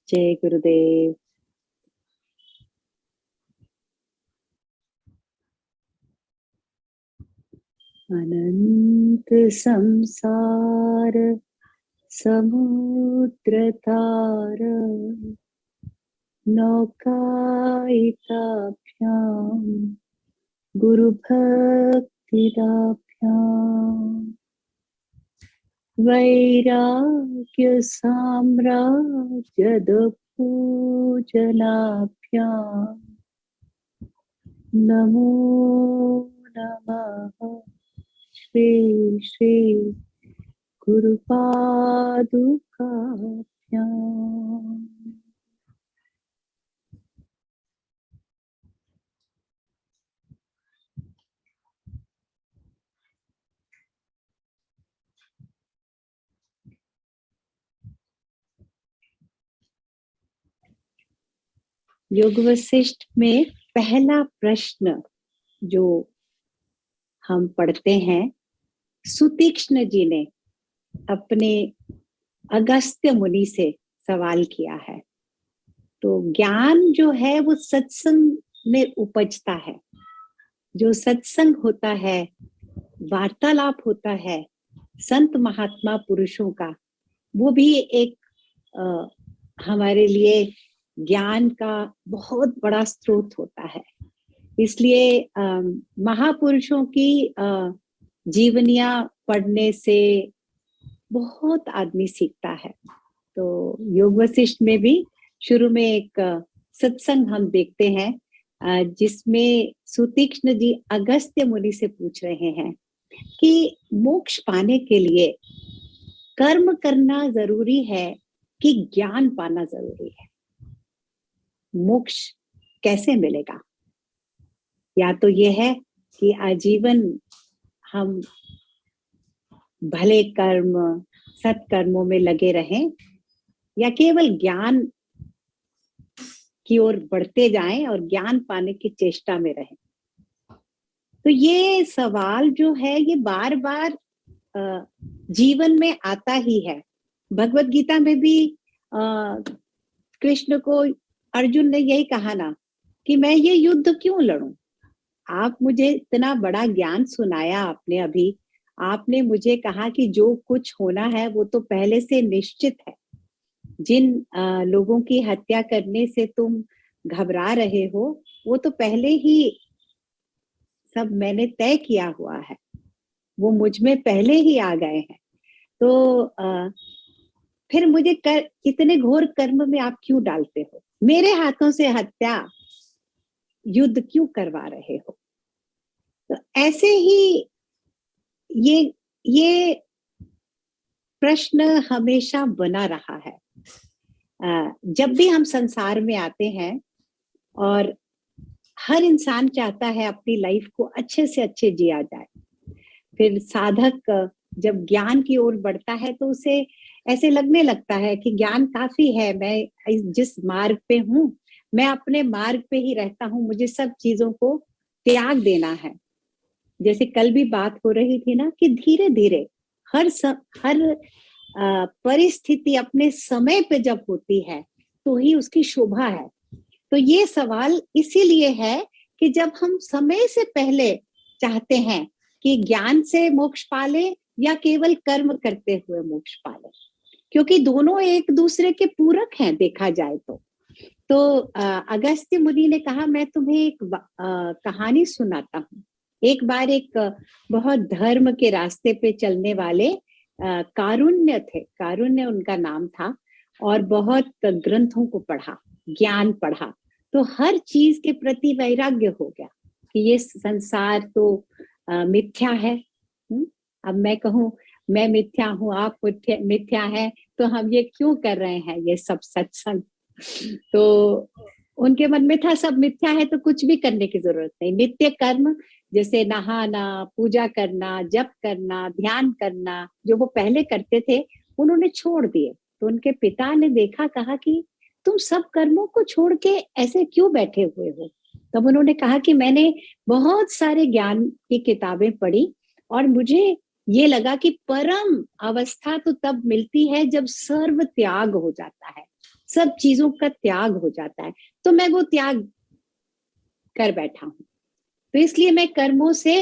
जय गुरुदेव। अनंत संसार समुद्र तार नौकायिताभ्याम गुरु भक्तिदाभ्याम वैराग्य साम्राज्य पूजनाभ्याम नमो नमः। श्री श्री गुरुपादुकाभ्याम। योग वशिष्ठ में पहला प्रश्न जो हम पढ़ते हैं, सुतीक्ष्ण जी ने अपने अगस्त्य मुनि से सवाल किया है। तो ज्ञान जो है वो सत्संग में उपजता है। जो सत्संग होता है, वार्तालाप होता है संत महात्मा पुरुषों का, वो भी एक हमारे लिए ज्ञान का बहुत बड़ा स्रोत होता है। इसलिए महापुरुषों की जीवनियां पढ़ने से बहुत आदमी सीखता है। तो योग वशिष्ठ में भी शुरू में एक सत्संग हम देखते हैं जिसमें सुतीक्ष्ण जी अगस्त्य मुनि से पूछ रहे हैं कि मोक्ष पाने के लिए कर्म करना जरूरी है कि ज्ञान पाना जरूरी है। मोक्ष कैसे मिलेगा? या तो ये है कि आजीवन हम भले कर्म सत्कर्मों में लगे रहें, या केवल ज्ञान की ओर बढ़ते जाएं और ज्ञान पाने की चेष्टा में रहें। तो ये सवाल जो है ये बार बार जीवन में आता ही है। भगवत गीता में भी कृष्ण को अर्जुन ने यही कहा ना कि मैं ये युद्ध क्यों लड़ूं, आप मुझे इतना बड़ा ज्ञान सुनाया आपने अभी। आपने मुझे कहा कि जो कुछ होना है वो तो पहले से निश्चित है। जिन लोगों की हत्या करने से तुम घबरा रहे हो, वो तो पहले ही सब मैंने तय किया हुआ है, वो मुझ में पहले ही आ गए हैं। तो फिर मुझे इतने घोर कर्म में आप क्यों डालते हो? मेरे हाथों से हत्या, युद्ध क्यों करवा रहे हो? तो ऐसे ही ये प्रश्न हमेशा बना रहा है। जब भी हम संसार में आते हैं, और हर इंसान चाहता है अपनी लाइफ को अच्छे से अच्छे जिया जाए। फिर साधक जब ज्ञान की ओर बढ़ता है तो उसे ऐसे लगने लगता है कि ज्ञान काफी है, मैं जिस मार्ग पे हूँ, मैं अपने मार्ग पे ही रहता हूँ, मुझे सब चीजों को त्याग देना है। जैसे कल भी बात हो रही थी ना कि धीरे धीरे हर परिस्थिति अपने समय पे जब होती है तो ही उसकी शोभा है। तो ये सवाल इसीलिए है कि जब हम समय से पहले चाहते हैं कि ज्ञान से मोक्ष पाले या केवल कर्म करते हुए मोक्ष पाले, क्योंकि दोनों एक दूसरे के पूरक हैं देखा जाए तो अगस्त्य मुनि ने कहा, मैं तुम्हें एक कहानी सुनाता हूँ। एक बार एक बहुत धर्म के रास्ते पे चलने वाले कारुण्य थे, कारुण्य उनका नाम था, और बहुत ग्रंथों को पढ़ा, ज्ञान पढ़ा, तो हर चीज के प्रति वैराग्य हो गया कि ये संसार तो मिथ्या है। अब मैं कहूँ मैं मिथ्या हूँ, आप मिथ्या है, तो हम ये क्यों कर रहे हैं ये सब सत्संग? तो उनके मन में था सब मिथ्या है तो कुछ भी करने की जरूरत नहीं। नित्य कर्म जैसे नहाना, पूजा करना, जप करना, ध्यान करना, जो वो पहले करते थे उन्होंने छोड़ दिए। तो उनके पिता ने देखा, कहा कि तुम सब कर्मों को छोड़ के ऐसे क्यों बैठे हुए हो? तब उन्होंने कहा कि मैंने बहुत सारे ज्ञान की किताबें पढ़ी और मुझे ये लगा कि परम अवस्था तो तब मिलती है जब सर्व त्याग हो जाता है, सब चीजों का त्याग हो जाता है। तो मैं वो त्याग कर बैठा हूं, तो इसलिए मैं कर्मों से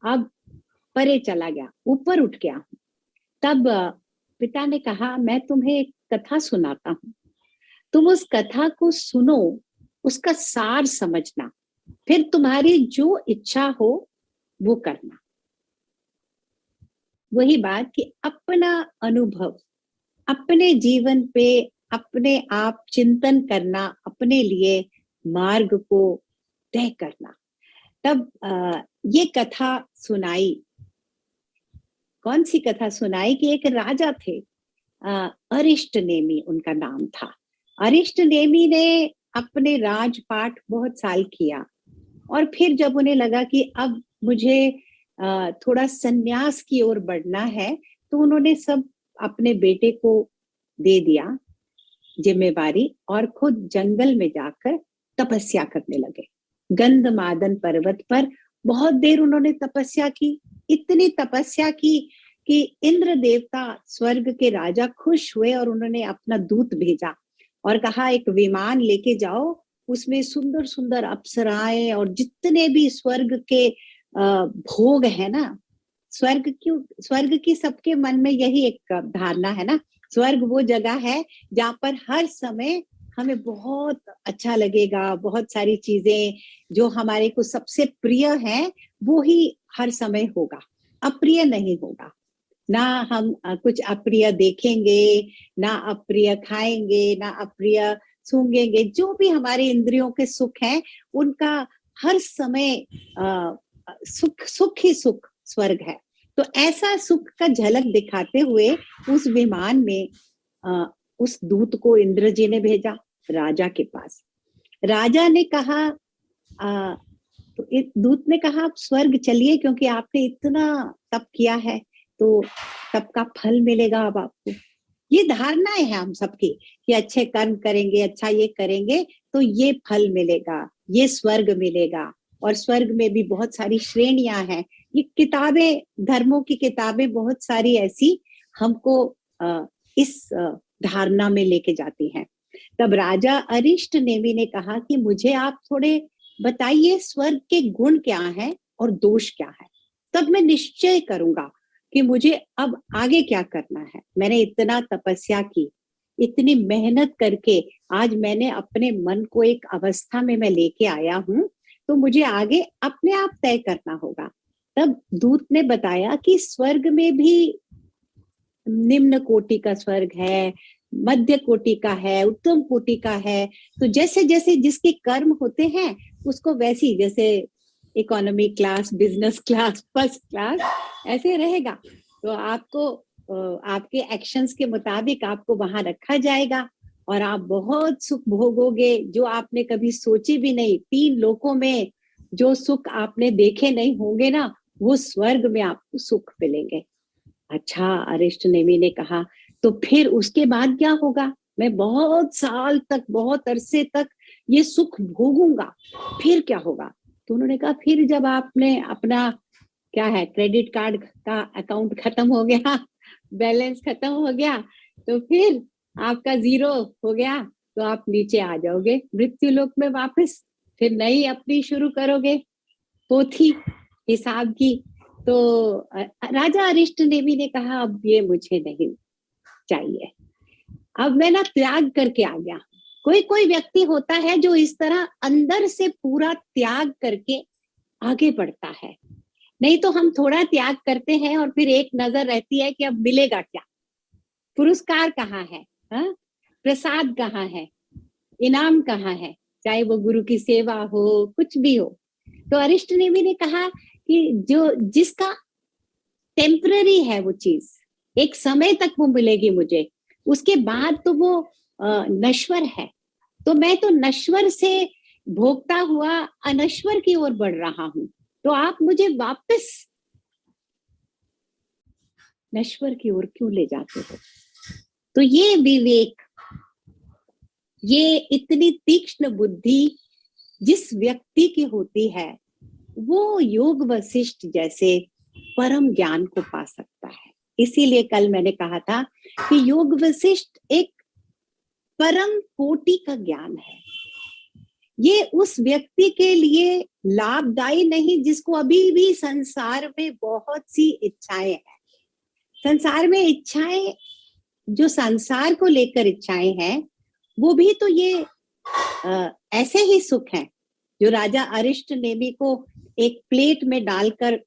अब परे चला गया, ऊपर उठ गया हूं। तब पिता ने कहा, मैं तुम्हें एक कथा सुनाता हूं, तुम उस कथा को सुनो, उसका सार समझना, फिर तुम्हारी जो इच्छा हो वो करना। वही बात कि अपना अनुभव, अपने जीवन पे अपने आप चिंतन करना, अपने लिए मार्ग को तय करना। तब ये कथा सुनाई। कौन सी कथा सुनाई? कि एक राजा थे, अरिष्ट नेमी उनका नाम था। अरिष्ट नेमी ने अपने राजपाट बहुत साल किया, और फिर जब उन्हें लगा कि अब मुझे थोड़ा संन्यास की ओर बढ़ना है, तो उन्होंने सब अपने बेटे को दे दिया जिम्मेवारी, और खुद जंगल में जाकर तपस्या करने लगे। गंधमादन पर्वत पर बहुत देर उन्होंने तपस्या की, इतनी तपस्या की कि इंद्र देवता, स्वर्ग के राजा खुश हुए और उन्होंने अपना दूत भेजा और कहा, एक विमान लेके जाओ, उसमें सुंदर सुंदर अप्सराएं और जितने भी स्वर्ग के भोग है ना, स्वर्ग की सबके मन में यही एक धारणा है ना, स्वर्ग वो जगह है जहां पर हर समय हमें बहुत अच्छा लगेगा, बहुत सारी चीजें जो हमारे को सबसे प्रिय है वो ही हर समय होगा, अप्रिय नहीं होगा। ना हम कुछ अप्रिय देखेंगे, ना अप्रिय खाएंगे, ना अप्रिय सूंघेंगे। जो भी हमारे इंद्रियों के सुख हैं उनका हर समय सुख सुख ही सुख स्वर्ग है। तो ऐसा सुख का झलक दिखाते हुए उस विमान में उस दूत को इंद्र जी ने भेजा राजा के पास। राजा ने कहा, तो दूत ने कहा, आप स्वर्ग चलिए, क्योंकि आपने इतना तप किया है तो तप का फल मिलेगा अब आपको। ये धारणाएं हैं हम सबकी कि अच्छे कर्म करेंगे, अच्छा ये करेंगे तो ये फल मिलेगा, ये स्वर्ग मिलेगा। और स्वर्ग में भी बहुत सारी श्रेणियां हैं। ये किताबें, धर्मों की किताबें बहुत सारी ऐसी हमको इस धारणा में लेके जाती हैं। तब राजा अरिष्ट नेमी ने कहा कि मुझे आप थोड़े बताइए स्वर्ग के गुण क्या है और दोष क्या है, तब मैं निश्चय करूंगा कि मुझे अब आगे क्या करना है। मैंने इतना तपस्या की, इतनी मेहनत करके आज मैंने अपने मन को एक अवस्था में मैं लेके आया हूं, तो मुझे आगे अपने आप तय करना होगा। तब दूत ने बताया कि स्वर्ग में भी निम्न कोटि का स्वर्ग है, मध्य कोटि का है, उत्तम कोटि का है। तो जैसे जैसे जिसके कर्म होते हैं उसको वैसी, जैसे economy class, business class, first class, ऐसे रहेगा। तो आपको आपके एक्शंस के मुताबिक आपको वहां रखा जाएगा और आप बहुत सुख भोगोगे जो आपने कभी सोचे भी नहीं। 3 लोकों में जो सुख आपने देखे नहीं होंगे ना, वो स्वर्ग में आपको सुख मिलेंगे। अच्छा, अरिष्ट नेमी ने कहा, तो फिर उसके बाद क्या होगा? मैं बहुत साल तक, बहुत अरसे तक ये सुख भोगूंगा, फिर क्या होगा? तो उन्होंने कहा, फिर जब आपने अपना, क्या है, क्रेडिट कार्ड का अकाउंट खत्म हो गया, बैलेंस खत्म हो गया, तो फिर आपका जीरो हो गया, तो आप नीचे आ जाओगे मृत्यु लोक में वापस, फिर नई अपनी शुरू करोगे पोथी हिसाब की। तो राजा अरिष्ट नेमी ने कहा, अब ये मुझे नहीं चाहिए, अब मैं ना त्याग करके आ गया। कोई कोई व्यक्ति होता है जो इस तरह अंदर से पूरा त्याग करके आगे बढ़ता है। नहीं तो हम थोड़ा त्याग करते हैं और फिर एक नजर रहती है कि अब मिलेगा क्या, पुरस्कार कहाँ है, हा? प्रसाद कहाँ है, इनाम कहाँ है, चाहे वो गुरु की सेवा हो, कुछ भी हो। तो अरिष्ट नेमी ने कहा कि जो जिसका टेम्पररी है वो चीज, एक समय तक वो मिलेगी मुझे, उसके बाद तो वो नश्वर है। तो मैं तो नश्वर से भोगता हुआ अनश्वर की ओर बढ़ रहा हूं, तो आप मुझे वापस नश्वर की ओर क्यों ले जाते हो? तो ये विवेक, ये इतनी तीक्ष्ण बुद्धि जिस व्यक्ति की होती है, वो योग वशिष्ठ जैसे परम ज्ञान को पा सकता है। इसीलिए कल मैंने कहा था कि योग वशिष्ठ एक परम कोटि का ज्ञान है। ये उस व्यक्ति के लिए लाभदायी नहीं जिसको अभी भी संसार में बहुत सी इच्छाएं हैं। संसार में इच्छाएं, जो संसार को लेकर इच्छाएं हैं, वो भी तो ये ऐसे ही सुख हैं जो राजा अरिष्ट नेमी को एक प्लेट में डालकर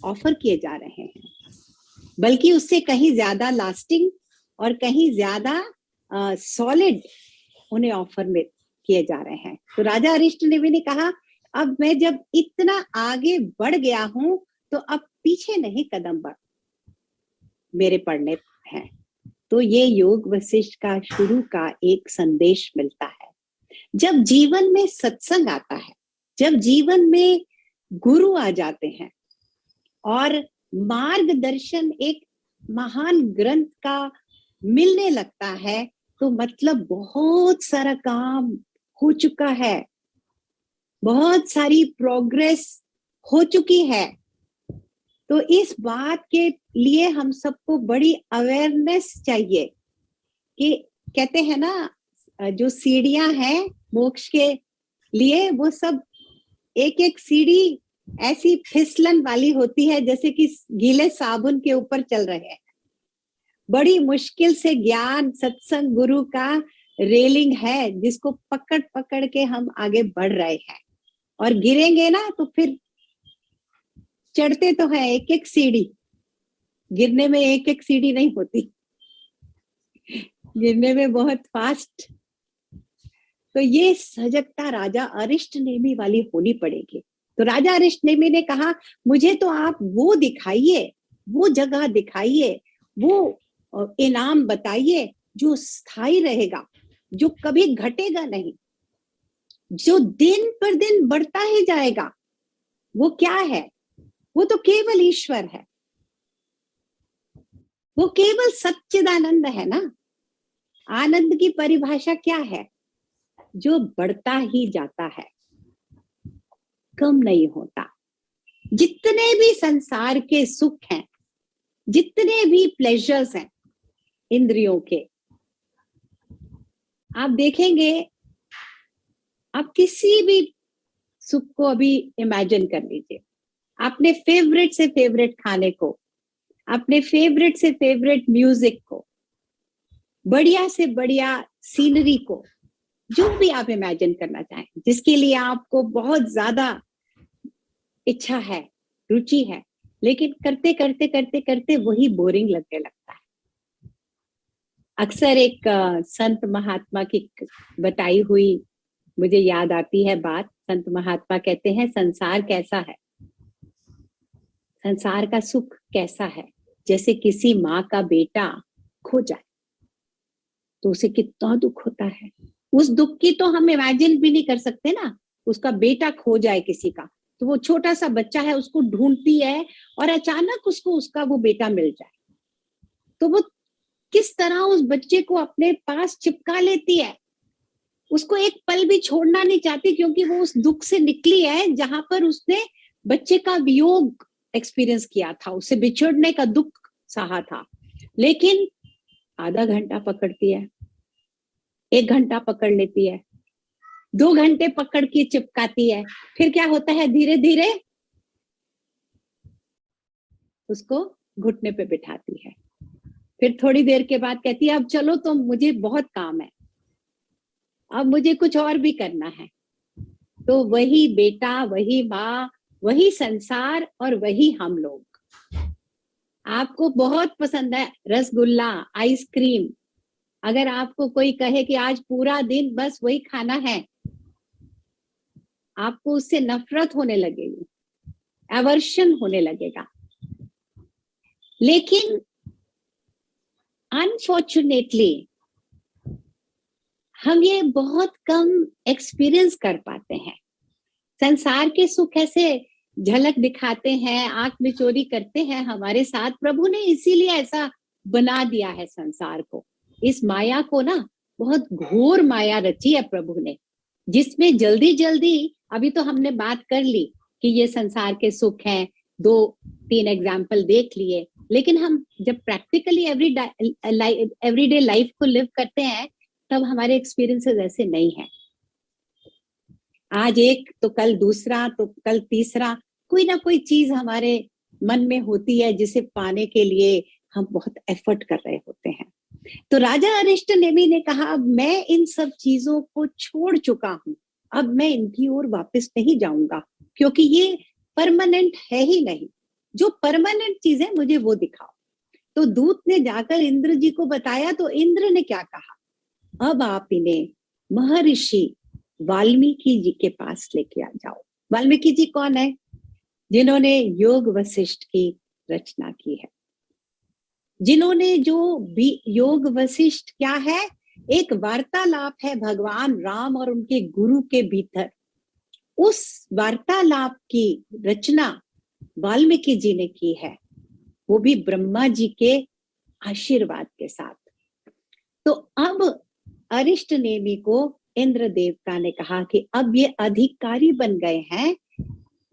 ऑफर किए जा रहे हैं, बल्कि उससे कहीं ज्यादा लास्टिंग और कहीं ज्यादा सॉलिड उन्हें ऑफर में किए जा रहे हैं। तो राजा अरिष्ट नेमी ने कहा, अब मैं जब इतना आगे बढ़ गया हूं, तो अब पीछे नहीं कदम बढ़ मेरे पड़ने हैं। तो ये योग वशिष्ठ का शुरू का एक संदेश मिलता है। जब जीवन में सत्संग आता है, जब जीवन में गुरु आ जाते हैं और मार्गदर्शन एक महान ग्रंथ का मिलने लगता है, तो मतलब बहुत सारा काम हो चुका है, बहुत सारी प्रोग्रेस हो चुकी है। तो इस बात के लिए हम सबको बड़ी अवेयरनेस चाहिए कि कहते हैं ना, जो सीढ़ियां हैं मोक्ष के लिए, वो सब एक एक सीढ़ी ऐसी फिसलन वाली होती है जैसे कि गीले साबुन के ऊपर चल रहे हैं। बड़ी मुश्किल से ज्ञान सत्संग गुरु का रेलिंग है जिसको पकड़ पकड़ के हम आगे बढ़ रहे हैं, और गिरेंगे ना तो फिर चढ़ते तो है एक एक सीढ़ी, गिरने में एक एक सीढ़ी नहीं होती, गिरने में बहुत फास्ट। तो ये सजगता राजा अरिष्ट नेमी वाली होनी पड़ेगी। तो राजा अरिष्ट नेमी ने कहा, मुझे तो आप वो दिखाइए, वो जगह दिखाइए, वो इनाम बताइए जो स्थायी रहेगा, जो कभी घटेगा नहीं, जो दिन पर दिन बढ़ता ही जाएगा। वो क्या है? वो तो केवल ईश्वर है, वो केवल सच्चिदानंद है ना। आनंद की परिभाषा क्या है? जो बढ़ता ही जाता है, कम नहीं होता। जितने भी संसार के सुख हैं, जितने भी प्लेजर्स हैं इंद्रियों के, आप देखेंगे, आप किसी भी सुख को अभी इमेजिन कर लीजिए, अपने फेवरेट से फेवरेट खाने को, अपने फेवरेट से फेवरेट म्यूजिक को, बढ़िया से बढ़िया सीनरी को, जो भी आप इमेजिन करना चाहें, जिसके लिए आपको बहुत ज्यादा इच्छा है, रुचि है, लेकिन करते करते करते करते वही बोरिंग लगने लगता है। अक्सर एक संत महात्मा की बताई हुई मुझे याद आती है बात। संत महात्मा कहते हैं, संसार कैसा है, संसार का सुख कैसा है, जैसे किसी माँ का बेटा खो जाए तो उसे कितना दुख होता है। उस दुख की तो हम इमेजिन भी नहीं कर सकते ना। उसका बेटा खो जाए किसी का, तो वो छोटा सा बच्चा है, उसको ढूंढती है और अचानक उसको उसका वो बेटा मिल जाए, तो वो किस तरह उस बच्चे को अपने पास चिपका लेती है, उसको एक पल भी छोड़ना नहीं चाहती, क्योंकि वो उस दुख से निकली है जहां पर उसने बच्चे का वियोग एक्सपीरियंस किया था, उससे बिछड़ने का दुख सहा था। लेकिन आधा घंटा पकड़ती है, 1 घंटा पकड़ लेती है, 2 घंटे पकड़ के चिपकाती है, फिर क्या होता है, धीरे धीरे उसको घुटने पे बिठाती है। फिर थोड़ी देर के बाद कहती है, अब चलो, तो मुझे बहुत काम है, अब मुझे कुछ और भी करना है। तो वही बेटा, वही माँ, वही संसार और वही हम लोग। आपको बहुत पसंद है रसगुल्ला, आइसक्रीम, अगर आपको कोई कहे कि आज पूरा दिन बस वही खाना है, आपको उससे नफरत होने लगेगी, एवर्शन होने लगेगा। लेकिन अनफॉर्चुनेटली हम ये बहुत कम एक्सपीरियंस कर पाते हैं। संसार के सुख ऐसे झलक दिखाते हैं, आंख में चोरी करते हैं हमारे साथ। प्रभु ने इसीलिए ऐसा बना दिया है संसार को। इस माया को ना, बहुत घोर माया रची है प्रभु ने, जिसमें जल्दी जल्दी, अभी तो हमने बात कर ली कि ये संसार के सुख हैं, 2-3 एग्जाम्पल देख लिए, लेकिन हम जब प्रैक्टिकली एवरीडे लाइफ को लिव करते हैं, तब हमारे एक्सपीरियंसेस ऐसे नहीं है। आज एक तो कल दूसरा, तो कल तीसरा, कोई ना कोई चीज हमारे मन में होती है जिसे पाने के लिए हम बहुत एफर्ट कर रहे होते हैं। तो राजा अरिष्टनेमी ने कहा, मैं इन सब चीजों को छोड़ चुका हूं, अब मैं इनकी ओर वापस नहीं जाऊंगा, क्योंकि ये परमानेंट है ही नहीं। जो परमानेंट चीज है मुझे वो दिखाओ। तो दूत ने जाकर इंद्र जी को बताया, तो इंद्र ने क्या कहा, अब आप इन्हें महर्षि वाल्मीकि जी के पास लेके आ जाओ। वाल्मीकि जी कौन है? जिन्होंने योग वशिष्ठ की रचना की है, जिन्होंने जो योग वशिष्ठ क्या है, एक वार्तालाप है भगवान राम और उनके गुरु के भीतर। उस वार्तालाप की रचना वाल्मीकि जी ने की है, वो भी ब्रह्मा जी के आशीर्वाद के साथ। तो अब अरिष्टनेमी को इंद्र देवता ने कहा कि अब ये अधिकारी बन गए हैं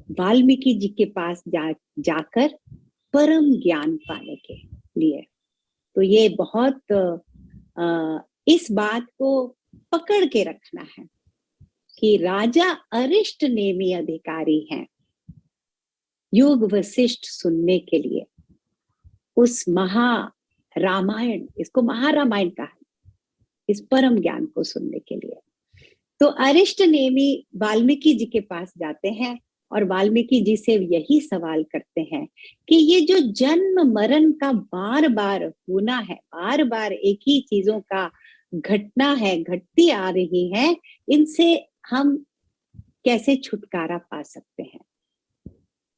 वाल्मीकि जी के पास जाकर परम ज्ञान पाने के लिए। तो ये बहुत इस बात को पकड़ के रखना है कि राजा अरिष्टनेमी अधिकारी हैं योग वशिष्ठ सुनने के लिए, उस महा रामायण, इसको महारामायण कहा, इस परम ज्ञान को सुनने के लिए। तो अरिष्टनेमी वाल्मीकि जी के पास जाते हैं और वाल्मीकि जी से यही सवाल करते हैं कि ये जो जन्म मरण का बार बार होना है, बार बार एक ही चीजों का घटना है, घटती आ रही है, इनसे हम कैसे छुटकारा पा सकते हैं,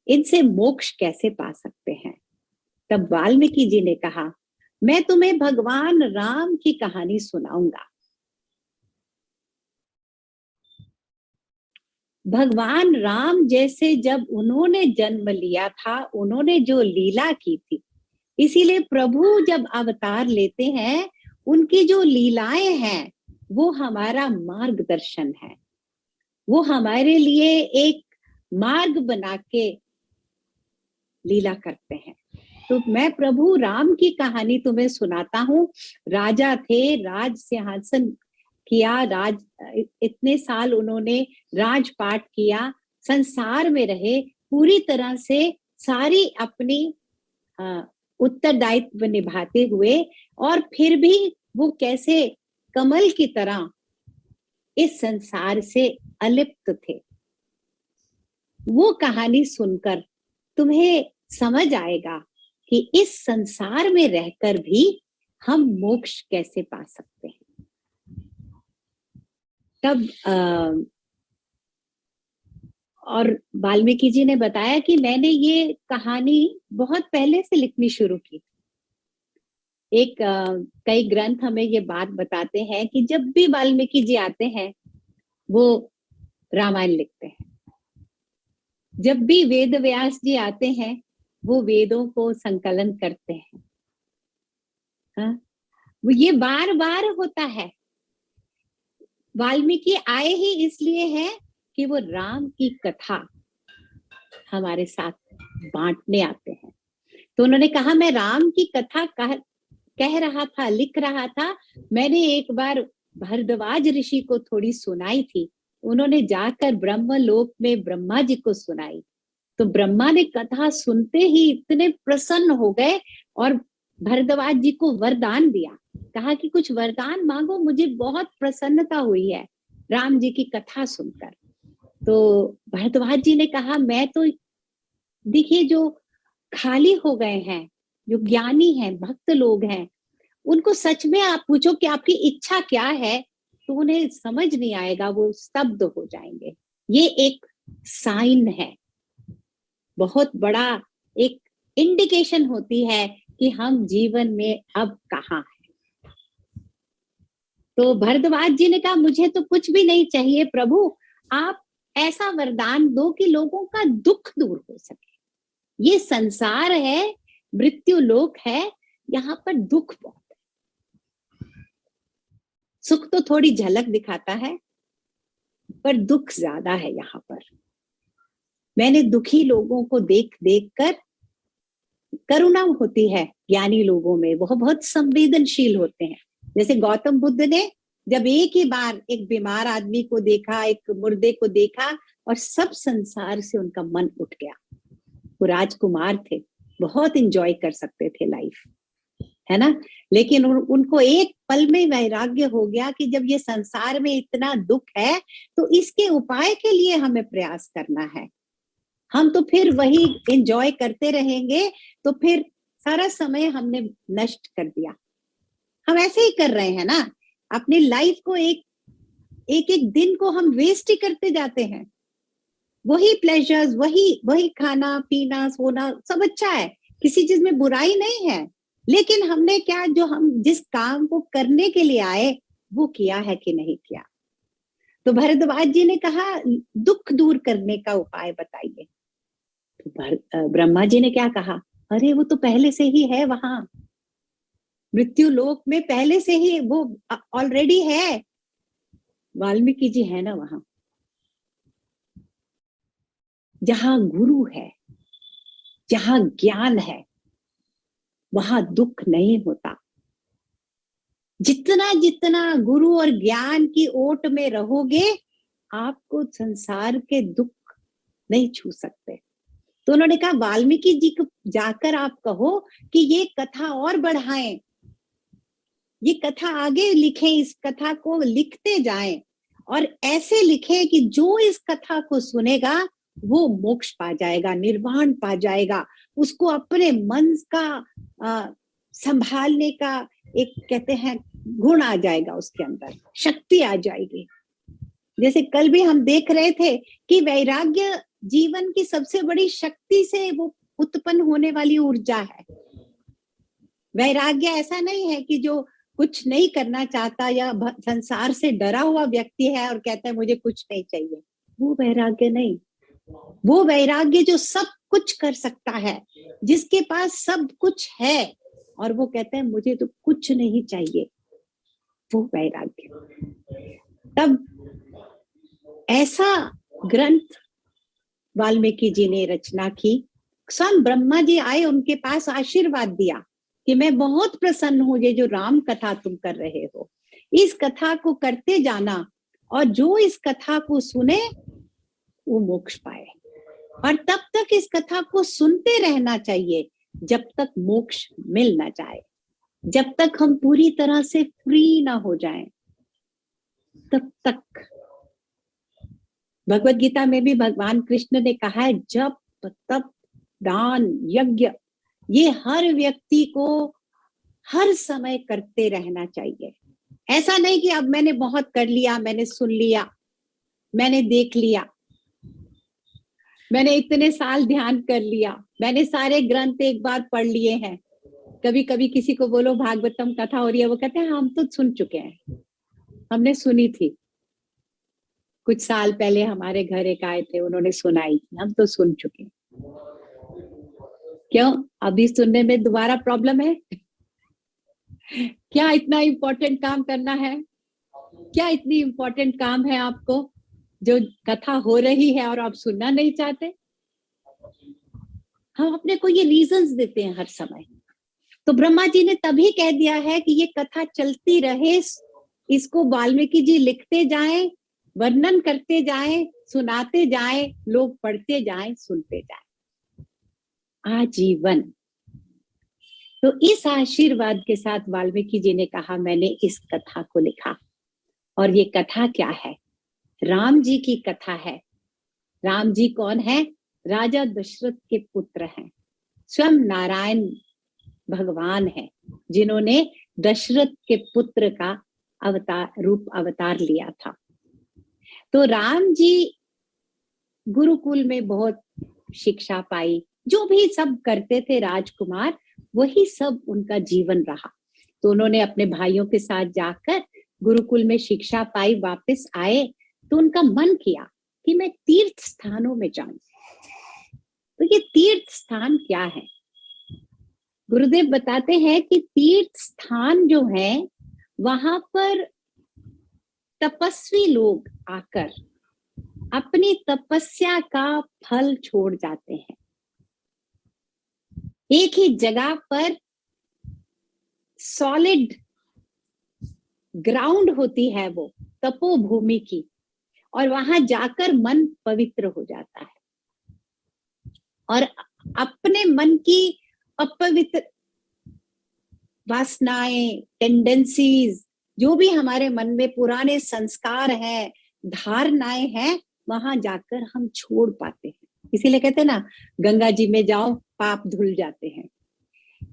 इनसे मोक्ष कैसे पा सकते हैं? तब वाल्मीकि जी ने कहा, मैं तुम्हें भगवान राम की कहानी सुनाऊंगा। भगवान राम जैसे जब उन्होंने जन्म लिया था, उन्होंने जो लीला की थी, इसीलिए प्रभु जब अवतार लेते हैं, उनकी जो लीलाएं हैं वो हमारा मार्गदर्शन है, वो हमारे लिए एक मार्ग बना के लीला करते हैं। तो मैं प्रभु राम की कहानी तुम्हें सुनाता हूँ। राजा थे, राज सिंहासन किया, इतने साल उन्होंने राजपाट किया, संसार में रहे, पूरी तरह से सारी अपनी उत्तरदायित्व निभाते हुए, और फिर भी वो कैसे कमल की तरह इस संसार से अलिप्त थे। वो कहानी सुनकर तुम्हें समझ आएगा कि इस संसार में रहकर भी हम मोक्ष कैसे पा सकते हैं। तब और वाल्मीकि जी ने बताया कि मैंने ये कहानी बहुत पहले से लिखनी शुरू की। एक कई ग्रंथ हमें ये बात बताते हैं कि जब भी वाल्मीकि जी आते हैं वो रामायण लिखते हैं, जब भी वेद व्यास जी आते हैं वो वेदों को संकलन करते हैं। हाँ? वो ये बार बार होता है। वाल्मीकि आए ही इसलिए है कि वो राम की कथा हमारे साथ बांटने आते हैं। तो उन्होंने कहा मैं राम की कथा कह रहा था, लिख रहा था। मैंने एक बार भरद्वाज ऋषि को थोड़ी सुनाई थी, उन्होंने जाकर ब्रह्मलोक में ब्रह्मा जी को सुनाई। तो ब्रह्मा ने कथा सुनते ही इतने प्रसन्न हो गए और भरद्वाज जी को वरदान दिया, कहा कि कुछ वरदान मांगो, मुझे बहुत प्रसन्नता हुई है राम जी की कथा सुनकर। तो भरद्वाज जी ने कहा मैं तो देखिए जो खाली हो गए हैं, जो ज्ञानी हैं, भक्त लोग हैं, उनको सच में आप पूछो कि आपकी इच्छा क्या है तो उन्हें समझ नहीं आएगा, वो स्तब्ध हो जाएंगे। ये एक साइन है, बहुत बड़ा एक इंडिकेशन होती है कि हम जीवन में अब कहाँ हैं। तो भरद्वाज जी ने कहा मुझे तो कुछ भी नहीं चाहिए प्रभु, आप ऐसा वरदान दो कि लोगों का दुख दूर हो सके। ये संसार है, मृत्यु लोक है, यहाँ पर दुख बहुत है। सुख तो थोड़ी झलक दिखाता है पर दुख ज्यादा है यहाँ पर। मैंने दुखी लोगों को देख देख कर, करुणा होती है ज्ञानी लोगों में, वो बहुत संवेदनशील होते हैं। जैसे गौतम बुद्ध ने जब एक ही बार एक बीमार आदमी को देखा, एक मुर्दे को देखा, और सब संसार से उनका मन उठ गया। वो राजकुमार थे, बहुत एंजॉय कर सकते थे लाइफ, है ना, लेकिन उनको एक पल में वैराग्य हो गया कि जब ये संसार में इतना दुख है तो इसके उपाय के लिए हमें प्रयास करना है। हम तो फिर वही एंजॉय करते रहेंगे तो फिर सारा समय हमने नष्ट कर दिया। हम ऐसे ही कर रहे हैं ना, अपनी लाइफ को एक एक दिन को हम वेस्ट ही करते जाते हैं। वही प्लेजर्स, वही खाना पीना सोना सब अच्छा है, किसी चीज में बुराई नहीं है, लेकिन हमने क्या, जो हम जिस काम को करने के लिए आए वो किया है कि नहीं किया। तो भरद्वाज जी ने कहा दुख दूर करने का उपाय बताइए। तो ब्रह्मा जी ने क्या कहा, अरे वो तो पहले से ही है वहां, मृत्यु लोक में पहले से ही वो ऑलरेडी है, वाल्मीकि जी है ना वहां। जहां गुरु है, जहां ज्ञान है, वहां दुख नहीं होता। जितना जितना गुरु और ज्ञान की ओट में रहोगे आपको संसार के दुख नहीं छू सकते। तो उन्होंने कहा वाल्मीकि जी को जाकर आप कहो कि ये कथा और बढ़ाएं, ये कथा आगे लिखें, इस कथा को लिखते जाएं और ऐसे लिखें कि जो इस कथा को सुनेगा वो मोक्ष पा जाएगा, निर्वाण पा जाएगा, उसको अपने मन का संभालने का एक कहते हैं गुण आ जाएगा, उसके अंदर शक्ति आ जाएगी। जैसे कल भी हम देख रहे थे कि वैराग्य जीवन की सबसे बड़ी शक्ति से वो उत्पन्न होने वाली ऊर्जा है। वैराग्य ऐसा नहीं है कि जो कुछ नहीं करना चाहता या संसार से डरा हुआ व्यक्ति है और कहता है मुझे कुछ नहीं चाहिए, वो वैराग्य नहीं। वो वैराग्य जो सब कुछ कर सकता है, जिसके पास सब कुछ है और वो कहते हैं मुझे तो कुछ नहीं चाहिए, वो वैराग्य। तब ऐसा ग्रंथ वाल्मीकि जी ने रचना की। स्वयं ब्रह्मा जी आए, उनके पास आशीर्वाद दिया कि मैं बहुत प्रसन्न हूं, ये जो राम कथा तुम कर रहे हो, इस कथा को करते जाना और जो इस कथा को सुने वो मोक्ष पाए। और तब तक इस कथा को सुनते रहना चाहिए जब तक मोक्ष मिल ना जाए, जब तक हम पूरी तरह से फ्री ना हो जाएं, तब तक। भगवत गीता में भी भगवान कृष्ण ने कहा है, जप तप दान यज्ञ ये हर व्यक्ति को हर समय करते रहना चाहिए। ऐसा नहीं कि अब मैंने बहुत कर लिया, मैंने सुन लिया, मैंने देख लिया, मैंने इतने साल ध्यान कर लिया, मैंने सारे ग्रंथ एक बार पढ़ लिए हैं। कभी कभी किसी को बोलो भागवतम कथा हो रही है, वो कहते हैं हम तो सुन चुके हैं, हमने सुनी थी, कुछ साल पहले हमारे घर एक आए थे, उन्होंने सुनाई थी, हम तो सुन चुके हैं। क्यों अभी सुनने में दोबारा प्रॉब्लम है? क्या इतना इम्पोर्टेंट काम करना है? क्या इतनी इम्पोर्टेंट काम है आपको जो कथा हो रही है और आप सुनना नहीं चाहते? हम अपने को ये रीजंस देते हैं हर समय। तो ब्रह्मा जी ने तभी कह दिया है कि ये कथा चलती रहे, इसको वाल्मीकि जी लिखते जाएं, वर्णन करते जाएं, सुनाते जाएं, लोग पढ़ते जाएं, सुनते जाएं आजीवन। तो इस आशीर्वाद के साथ वाल्मीकि जी ने कहा मैंने इस कथा को लिखा। और ये कथा क्या है? राम जी की कथा है। राम जी कौन है? राजा दशरथ के पुत्र हैं, स्वयं नारायण भगवान है, जिन्होंने दशरथ के पुत्र का अवतार लिया था। तो राम जी गुरुकुल में बहुत शिक्षा पाई, जो भी सब करते थे राजकुमार, वही सब उनका जीवन रहा। तो उन्होंने अपने भाइयों के साथ जाकर गुरुकुल में शिक्षा पाई, वापस आए तो उनका मन किया कि मैं तीर्थ स्थानों में जाऊं। तो ये तीर्थ स्थान क्या है? गुरुदेव बताते हैं कि तीर्थ स्थान जो है वहां पर तपस्वी लोग आकर अपनी तपस्या का फल छोड़ जाते हैं। एक ही जगह पर सॉलिड ग्राउंड होती है वो तपोभूमि की, और वहां जाकर मन पवित्र हो जाता है और अपने मन की अपवित्र वासनाएं, टेंडेंसीज, जो भी हमारे मन में पुराने संस्कार हैं, धारणाएं हैं, वहां जाकर हम छोड़ पाते हैं। इसीलिए कहते हैं ना, गंगा जी में जाओ पाप धुल जाते हैं,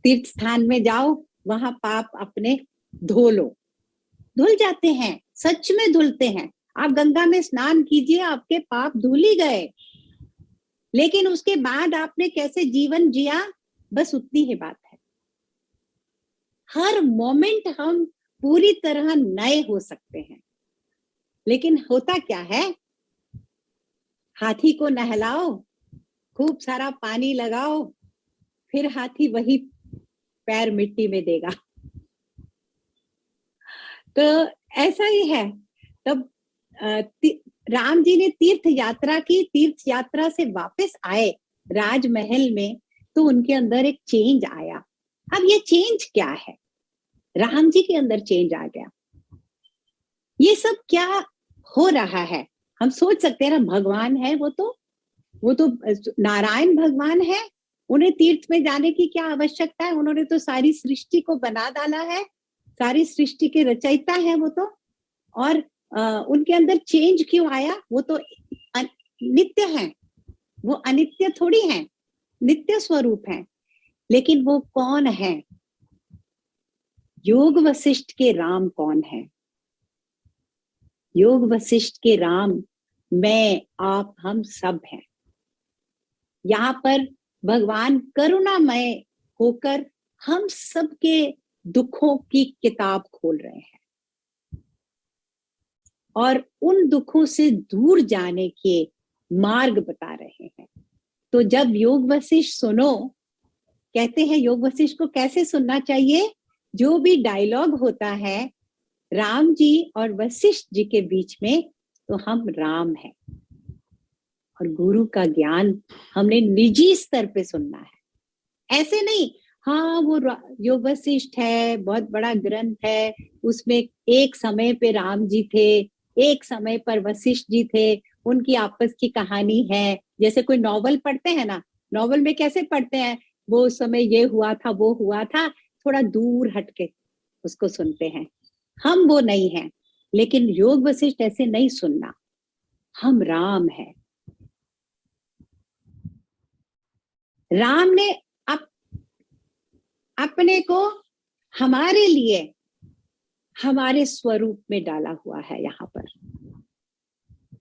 तीर्थ स्थान में जाओ वहां पाप अपने धो लो, धुल जाते हैं, सच में धुलते हैं। आप गंगा में स्नान कीजिए, आपके पाप धुल ही गए, लेकिन उसके बाद आपने कैसे जीवन जिया, बस उतनी ही बात है। हर मोमेंट हम पूरी तरह नए हो सकते हैं, लेकिन होता क्या है, हाथी को नहलाओ, खूब सारा पानी लगाओ, फिर हाथी वही पैर मिट्टी में देगा। तो ऐसा ही है। तब राम जी ने तीर्थ यात्रा की, तीर्थ यात्रा से वापस आए राजमहल में, तो उनके अंदर एक चेंज आया। अब ये चेंज क्या है? राम जी के अंदर चेंज आ गया। ये सब क्या हो रहा है? हम सोच सकते हैं ना, भगवान है वो तो नारायण भगवान है, उन्हें तीर्थ में जाने की क्या आवश्यकता है? उन्होंने तो सारी सृष्टि को बना डाला है, सारी सृष्टि के रचयिता है वो तो। और उनके अंदर चेंज क्यों आया? वो तो नित्य है, वो अनित्य थोड़ी है, नित्य स्वरूप है। लेकिन वो कौन है? योग वशिष्ठ के राम कौन है? योग वशिष्ठ के राम मैं, आप, हम सब हैं। यहाँ पर भगवान करुणामय होकर हम सबके दुखों की किताब खोल रहे हैं और उन दुखों से दूर जाने के मार्ग बता रहे हैं। तो जब योग वशिष्ठ सुनो, कहते हैं योग वशिष्ठ को कैसे सुनना चाहिए? जो भी डायलॉग होता है राम जी और वशिष्ठ जी के बीच में, तो हम राम हैं और गुरु का ज्ञान हमने निजी स्तर पे सुनना है। ऐसे नहीं, हाँ वो योग वशिष्ठ है, बहुत बड़ा ग्रंथ है, उसमें एक समय पे राम जी थे, एक समय पर वशिष्ठ जी थे, उनकी आपस की कहानी है। जैसे कोई नॉवल पढ़ते हैं ना, नॉवल में कैसे पढ़ते हैं, वो उस समय ये हुआ था, वो हुआ था, थोड़ा दूर हटके उसको सुनते हैं। हम वो नहीं हैं, लेकिन योग वशिष्ठ ऐसे नहीं सुनना। हम राम हैं। राम ने अपने को हमारे लिए हमारे स्वरूप में डाला हुआ है। यहाँ पर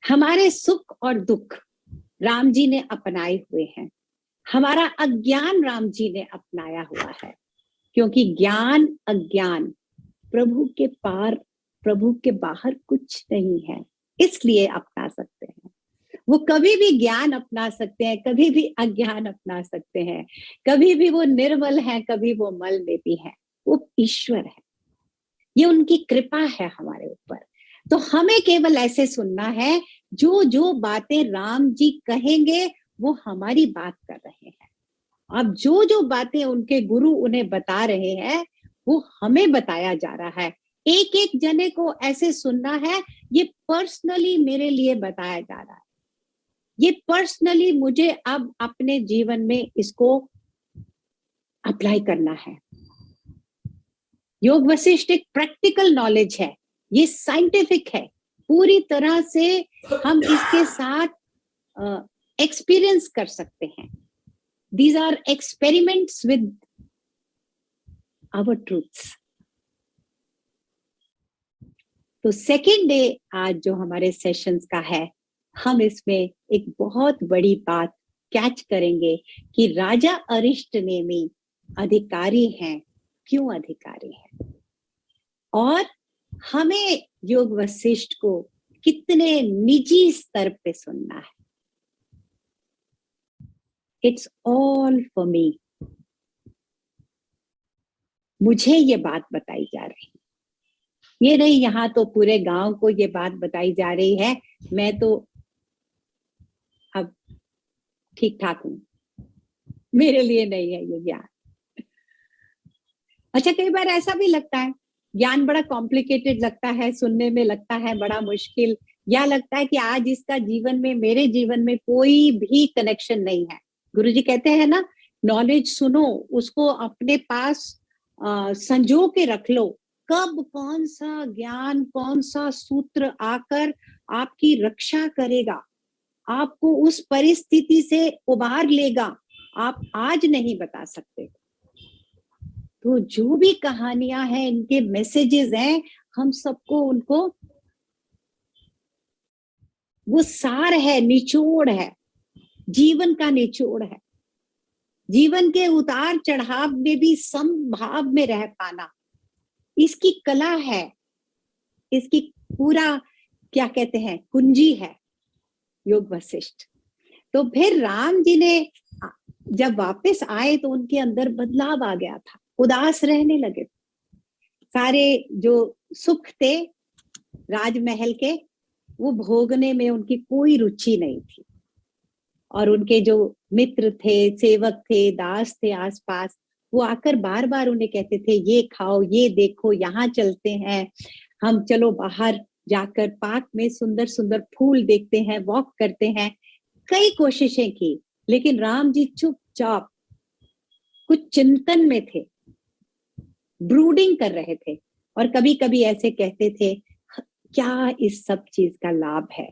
हमारे सुख और दुख राम जी ने अपनाए हुए हैं। हमारा अज्ञान राम जी ने अपनाया हुआ है, क्योंकि ज्ञान अज्ञान प्रभु के पार, प्रभु के बाहर कुछ नहीं है, इसलिए अपना सकते हैं। वो कभी भी ज्ञान अपना सकते हैं, कभी भी अज्ञान अपना सकते हैं, कभी भी वो निर्मल है, कभी वो मल में भी है। वो ईश्वर है, ये उनकी कृपा है हमारे ऊपर। तो हमें केवल ऐसे सुनना है, जो जो बातें राम जी कहेंगे वो हमारी बात कर रहे हैं। अब जो जो बातें उनके गुरु उन्हें बता रहे हैं वो हमें बताया जा रहा है। एक एक जने को ऐसे सुनना है, ये पर्सनली मेरे लिए बताया जा रहा है, ये पर्सनली मुझे अब अपने जीवन में इसको अप्लाई करना है। योग वशिष्ठ एक प्रैक्टिकल नॉलेज है, ये साइंटिफिक है, पूरी तरह से हम इसके साथ एक्सपीरियंस कर सकते हैं। These are experiments with our truths. तो सेकेंड डे आज जो हमारे सेशंस का है, हम इसमें एक बहुत बड़ी बात कैच करेंगे कि राजा अरिष्ट नेमी अधिकारी हैं। क्यों अधिकारी हैं, और हमें योग वशिष्ठ को कितने निजी स्तर पे सुनना है। It's all for me. मुझे ये बात बताई जा रही है, ये नहीं यहाँ तो पूरे गांव को ये बात बताई जा रही है, मैं तो अब ठीक ठाक हूं, मेरे लिए नहीं है ये ज्ञान। अच्छा, कई बार ऐसा भी लगता है ज्ञान बड़ा कॉम्प्लिकेटेड लगता है, सुनने में लगता है बड़ा मुश्किल, या लगता है कि आज इसका जीवन में, मेरे जीवन में कोई भी कनेक्शन नहीं है। गुरुजी कहते हैं ना, नॉलेज सुनो, उसको अपने पास संजो के रख लो। कब कौन सा ज्ञान, कौन सा सूत्र आकर आपकी रक्षा करेगा, आपको उस परिस्थिति से उबार लेगा, आप आज नहीं बता सकते। तो जो भी कहानियां हैं, इनके मैसेजेस हैं, हम सबको उनको, वो सार है, निचोड़ है, जीवन का निचोड़ है। जीवन के उतार चढ़ाव में भी समभाव में रह पाना, इसकी कला है, इसकी पूरा क्या कहते हैं, कुंजी है योग वशिष्ठ। तो फिर राम जी ने जब वापस आए तो उनके अंदर बदलाव आ गया था, उदास रहने लगे। सारे जो सुख थे राजमहल के, वो भोगने में उनकी कोई रुचि नहीं थी। और उनके जो मित्र थे, सेवक थे, दास थे आसपास, वो आकर बार बार उन्हें कहते थे, ये खाओ, ये देखो, यहाँ चलते हैं हम, चलो बाहर जाकर पार्क में सुंदर सुंदर फूल देखते हैं, वॉक करते हैं। कई कोशिशें की, लेकिन राम जी चुपचाप कुछ चिंतन में थे, ब्रूडिंग कर रहे थे। और कभी कभी ऐसे कहते थे, क्या इस सब चीज का लाभ है,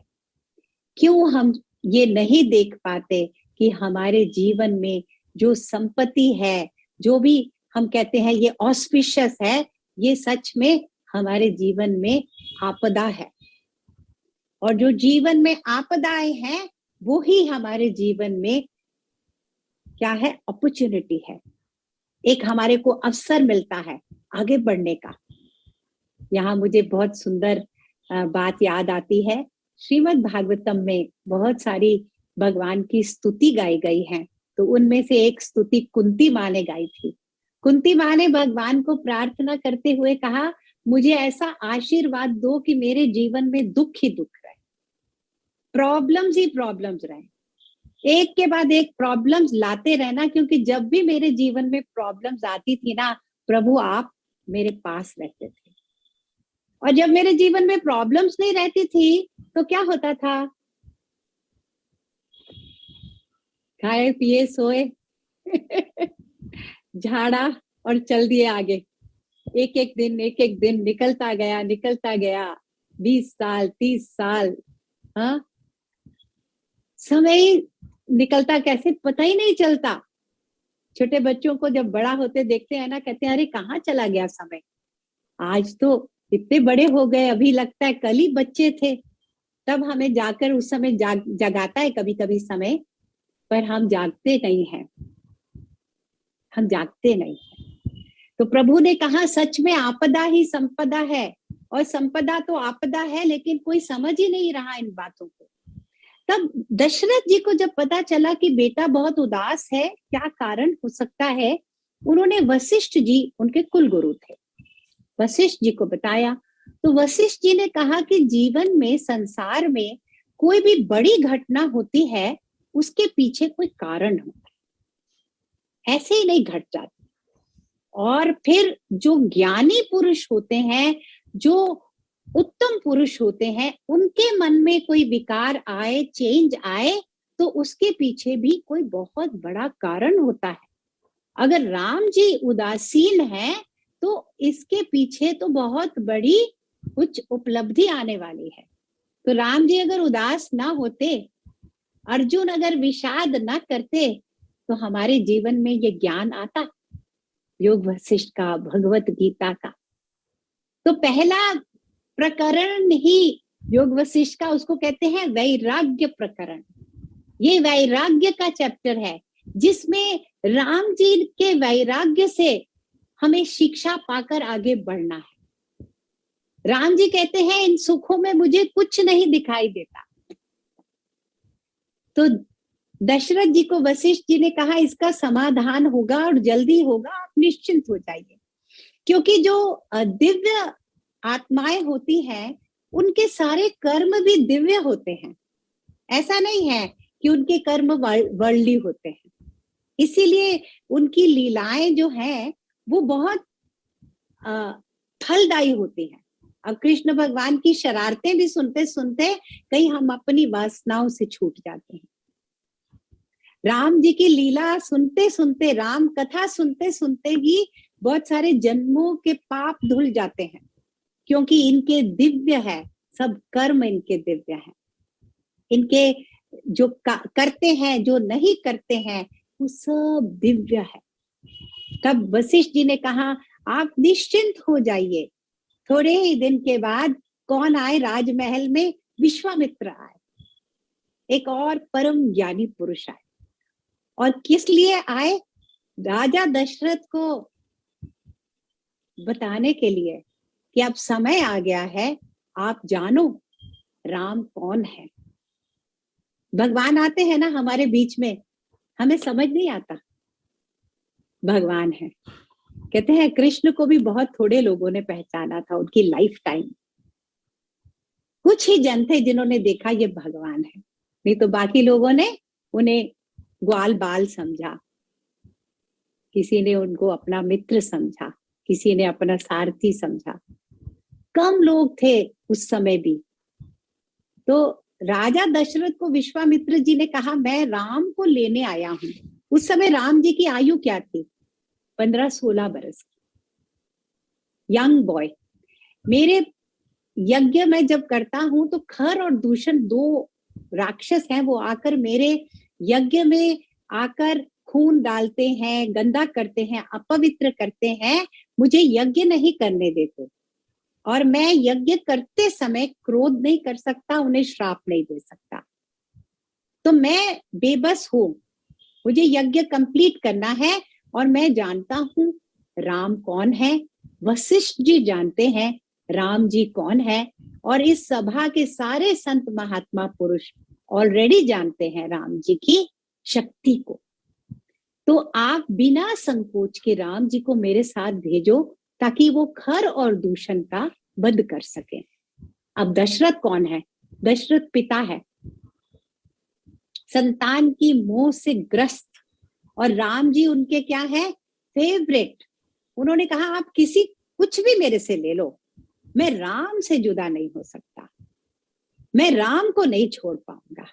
क्यों हम ये नहीं देख पाते कि हमारे जीवन में जो संपत्ति है, जो भी हम कहते हैं ये ऑस्पिशियस है, ये सच में हमारे जीवन में आपदा है। और जो जीवन में आपदाएं हैं, वो ही हमारे जीवन में क्या है, अपॉर्चुनिटी है, एक हमारे को अवसर मिलता है आगे बढ़ने का। यहाँ मुझे बहुत सुंदर बात याद आती है, श्रीमद् भागवतम में बहुत सारी भगवान की स्तुति गाई गई है। तो उनमें से एक स्तुति कुंती माँ ने गाई थी। कुंती माँ ने भगवान को प्रार्थना करते हुए कहा, मुझे ऐसा आशीर्वाद दो कि मेरे जीवन में दुख ही दुख रहे, प्रॉब्लम्स ही प्रॉब्लम्स रहे, एक के बाद एक प्रॉब्लम्स लाते रहना, क्योंकि जब भी मेरे जीवन में प्रॉब्लम्स आती थी ना, प्रभु आप मेरे पास रहते थे। और जब मेरे जीवन में प्रॉब्लम्स नहीं रहती थी तो क्या होता था, खाए पिए सोए झाड़ा और चल दिए आगे। एक एक दिन निकलता गया 20 साल 30 साल। हाँ, समय निकलता कैसे पता ही नहीं चलता। छोटे बच्चों को जब बड़ा होते देखते हैं ना, कहते हैं अरे कहाँ चला गया समय, आज तो इतने बड़े हो गए, अभी लगता है कल ही बच्चे थे। तब हमें जाकर उस समय जगाता है कभी कभी समय, पर हम जागते नहीं हैं, हम जागते नहीं हैं। तो प्रभु ने कहा सच में आपदा ही संपदा है, और संपदा तो आपदा है, लेकिन कोई समझ ही नहीं रहा इन बातों को। तब दशरथ जी को जब पता चला कि बेटा बहुत उदास है, क्या कारण हो सकता है, उन्होंने वशिष्ठ जी, उनके कुल गुरु थे, वशिष्ठ जी को बताया। तो वशिष्ठ जी ने कहा कि जीवन में, संसार में कोई भी बड़ी घटना होती है, उसके पीछे कोई कारण होता है, ऐसे ही नहीं घट जाती। और फिर जो ज्ञानी पुरुष होते हैं, जो उत्तम पुरुष होते हैं, उनके मन में कोई विकार आए, चेंज आए, तो उसके पीछे भी कोई बहुत बड़ा कारण होता है। अगर राम जी उदासीन हैं, तो इसके पीछे तो बहुत बड़ी कुछ उपलब्धि आने वाली है। तो राम जी अगर उदास ना होते, अर्जुन अगर विषाद ना करते, तो हमारे जीवन में ये ज्ञान आता, योग वशिष्ठ का, भगवत गीता का। तो पहला प्रकरण ही योग वशिष्ठ का, उसको कहते हैं वैराग्य प्रकरण। ये वैराग्य का चैप्टर है, जिसमें राम जी के वैराग्य से हमें शिक्षा पाकर आगे बढ़ना है। राम जी कहते हैं इन सुखों में मुझे कुछ नहीं दिखाई देता। तो दशरथ जी को वशिष्ठ जी ने कहा इसका समाधान होगा और जल्दी होगा, आप निश्चिंत हो जाइए। क्योंकि जो दिव्य आत्माएं होती हैं, उनके सारे कर्म भी दिव्य होते हैं। ऐसा नहीं है कि उनके कर्म वर्ल्डली होते हैं। इसीलिए उनकी लीलाएं जो हैं वो बहुत फलदायी होती हैं। अब कृष्ण भगवान की शरारतें भी सुनते सुनते कहीं हम अपनी वासनाओं से छूट जाते हैं। राम जी की लीला सुनते सुनते, राम कथा सुनते सुनते ही बहुत सारे जन्मों के पाप धुल जाते हैं, क्योंकि इनके दिव्य है, सब कर्म इनके दिव्य हैं। इनके जो करते हैं, जो नहीं करते हैं, वो सब दिव्य है। तब वशिष्ठ जी ने कहा आप निश्चिंत हो जाइए। थोड़े ही दिन के बाद कौन आए राजमहल में? विश्वामित्र आए, एक और परम ज्ञानी पुरुष आए। और किस लिए आए? राजा दशरथ को बताने के लिए कि अब समय आ गया है, आप जानो राम कौन है। भगवान आते हैं ना हमारे बीच में, हमें समझ नहीं आता भगवान है। कहते हैं कृष्ण को भी बहुत थोड़े लोगों ने पहचाना था, उनकी लाइफ टाइम कुछ ही जन थे जिन्होंने देखा ये भगवान है, नहीं तो बाकी लोगों ने उन्हें ग्वाल बाल समझा, किसी ने उनको अपना मित्र समझा, किसी ने अपना सारथी समझा। कम लोग थे उस समय भी। तो राजा दशरथ को विश्वामित्र जी ने कहा मैं राम को लेने आया हूं। उस समय राम जी की आयु क्या थी? 15-16 बरस की, यंग बॉय। मेरे यज्ञ में जब करता हूं तो खर और दूषण, दो राक्षस हैं, वो आकर मेरे यज्ञ में आकर खून डालते हैं, गंदा करते हैं, अपवित्र करते हैं, मुझे यज्ञ नहीं करने देते। और मैं यज्ञ करते समय क्रोध नहीं कर सकता, उन्हें श्राप नहीं दे सकता। तो मैं बेबस हूं, मुझे यज्ञ कंप्लीट करना है। और मैं जानता हूं राम कौन है, वशिष्ठ जी जानते हैं राम जी कौन है, और इस सभा के सारे संत महात्मा पुरुष ऑलरेडी जानते हैं राम जी की शक्ति को। तो आप बिना संकोच के राम जी को मेरे साथ भेजो, ताकि वो खर और दूषण का वध कर सके। अब दशरथ कौन है? दशरथ पिता है, संतान की मोह से ग्रस्त, और राम जी उनके क्या है? फेवरेट। उन्होंने कहा आप कुछ भी मेरे से ले लो, मैं राम से जुदा नहीं हो सकता, मैं राम को नहीं छोड़ पाऊंगा।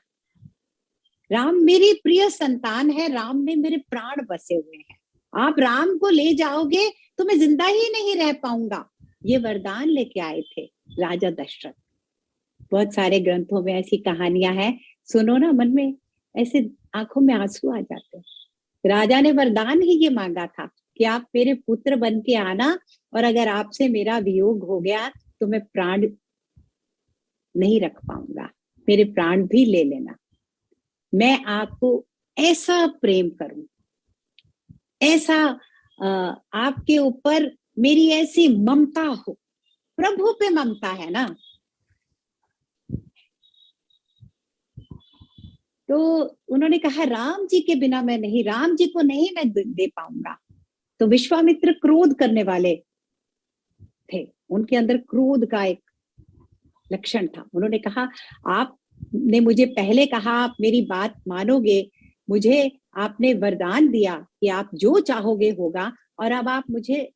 राम मेरी प्रिय संतान है, राम में मेरे प्राण बसे हुए हैं, आप राम को ले जाओगे तो मैं जिंदा ही नहीं रह पाऊंगा। ये वरदान लेके आए थे राजा दशरथ। बहुत सारे ग्रंथों में ऐसी कहानियां हैं, सुनो ना मन में ऐसे आंखों में आंसू आ जाते हैं। राजा ने वरदान ही ये मांगा था कि आप मेरे पुत्र बन के आना, और अगर आपसे मेरा वियोग हो गया तो मैं प्राण नहीं रख पाऊंगा, मेरे प्राण भी ले लेना। मैं आपको ऐसा प्रेम करूं, ऐसा आपके ऊपर मेरी ऐसी ममता हो। प्रभु पे ममता है ना, तो उन्होंने कहा राम जी के बिना मैं नहीं, राम जी को नहीं मैं दे पाऊंगा। तो विश्वामित्र क्रोध करने वाले थे, उनके अंदर क्रोध का एक लक्षण था। उन्होंने कहा आपने मुझे पहले कहा आप मेरी बात मानोगे, मुझे आपने वरदान दिया कि आप जो चाहोगे होगा, और अब आप मुझे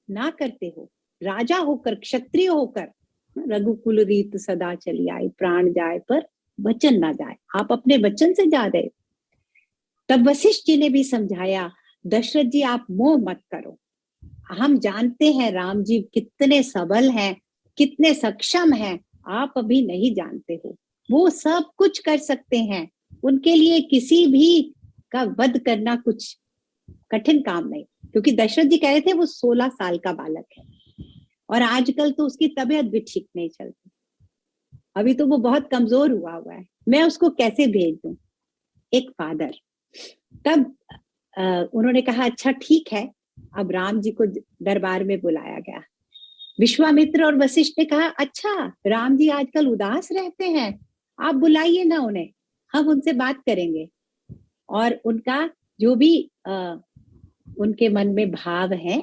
ना करते हो। राजा होकर, क्षत्रिय होकर, रघुकुल रीत सदा चली आई, प्राण जाए पर वचन ना जाए, आप अपने वचन से जा रहे। तब वशिष्ठ जी ने भी समझाया, दशरथ जी आप मोह मत करो, हम जानते हैं राम जी कितने सबल हैं, कितने सक्षम हैं, आप अभी नहीं जानते हो। वो सब कुछ कर सकते हैं, उनके लिए किसी भी का वध करना कुछ कठिन काम नहीं। क्योंकि दशरथ जी कह रहे थे वो 16 साल का बालक है, और आजकल तो उसकी तबीयत भी ठीक नहीं चलती, अभी तो वो बहुत कमजोर हुआ है, मैं उसको कैसे भेज दूं। एक फादर। तब उन्होंने कहा अच्छा ठीक है। अब राम जी को दरबार में बुलाया गया। विश्वामित्र और वशिष्ठ ने कहा अच्छा राम जी आजकल उदास रहते हैं, आप बुलाइए ना उन्हें, हम उनसे बात करेंगे, और उनका जो भी उनके मन में भाव है,